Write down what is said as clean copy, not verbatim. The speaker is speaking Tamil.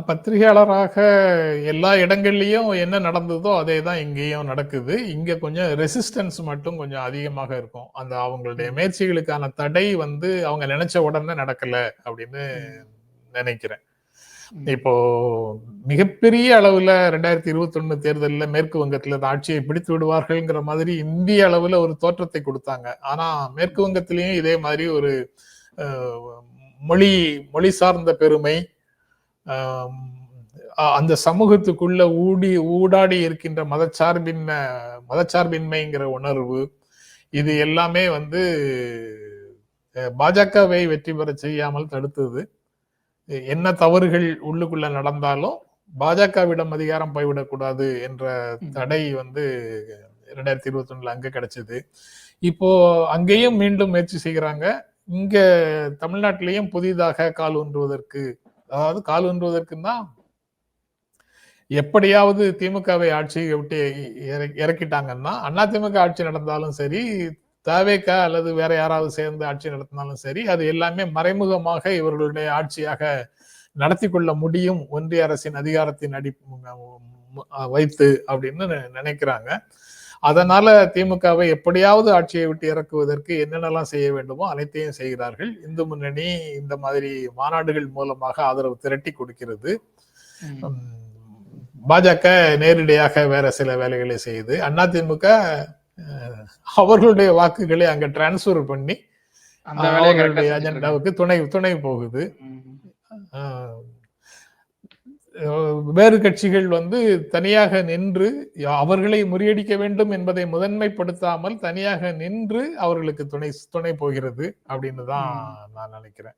பத்திரிகையாளராக எல்லா இடங்கள்லயும் என்ன நடந்ததோ அதே தான் இங்கேயும் நடக்குது. இங்க கொஞ்சம் ரெசிஸ்டன்ஸ் மட்டும் கொஞ்சம் அதிகமாக இருக்கும். அந்த அவங்களுடைய ம். முயற்சிகளுக்கான தடை வந்து அவங்க நினைச்ச உடனே நடக்கல அப்படின்னு ம். நினைக்கிறேன். ம். இப்போ மிகப்பெரிய அளவுல 2021 தேர்தல்ல மேற்கு வங்கத்துல இந்த ஆட்சியை பிடித்து விடுவார்கள்ங்கிற மாதிரி இந்திய அளவுல ஒரு தோற்றத்தை கொடுத்தாங்க. ஆனா மேற்கு ம். வங்கத்திலயும் இதே மாதிரி ஒரு அஹ், மொழி மொழி சார்ந்த பெருமை, ஆம், அந்த சமூகத்துக்குள்ள ஊடாடி இருக்கின்ற மதச்சார்பின்மைங்கிற உணர்வு, இது எல்லாமே வந்து பாஜகவை வெற்றி பெற செய்யாமல் தடுத்தது. என்ன தவறுகள் உள்ளுக்குள்ள நடந்தாலும் பாஜகவிடம் அதிகாரம் போய்விடக்கூடாது என்ற ம். தடை வந்து 2021 அங்க கிடைச்சது. இப்போ அங்கேயும் மீண்டும் முயற்சி செய்கிறாங்க. இங்க தமிழ்நாட்டிலையும் புதிதாக கால் ஊன்றுவதற்கு, அதாவது கால் ஊன்றுவதற்குன்னா எப்படியாவது திமுகவை ஆட்சியை விட்டு இறக்கிட்டாங்கன்னா, அதிமுக ஆட்சி நடந்தாலும் சரி, தவேக அல்லது வேற யாராவது சேர்ந்து ஆட்சி நடத்தினாலும் சரி, அது எல்லாமே மறைமுகமாக இவர்களுடைய ஆட்சியாக நடத்தி கொள்ள முடியும் ஒன்றிய அரசின் அதிகாரத்தின் வைத்து அப்படின்னு நினைக்கிறாங்க. அதனால திமுகவை எப்படியாவது ஆட்சியை விட்டு இறக்குவதற்கு என்னென்னலாம் செய்ய வேண்டுமோ அனைத்தையும் செய்கிறார்கள். இந்து முன்னணி இந்த மாதிரி மாநாடுகள் மூலமாக ஆதரவு திரட்டி கொடுக்கிறது. பாஜக நேரடியாக வேற சில வேலைகளை செய்யுது. அதிமுக அவர்களுடைய வாக்குகளை அங்க டிரான்ஸ்பர் பண்ணி அவர்களுடைய அஜெண்டாவுக்கு துணை போகுது. வேறு கட்சிகள் வந்து தனியாக நின்று அவர்களை முறியடிக்க வேண்டும் என்பதை முதன்மைப்படுத்தாமல் தனியாக நின்று அவர்களுக்கு துணை போகிறது அப்படின்னு தான் நான் நினைக்கிறேன்.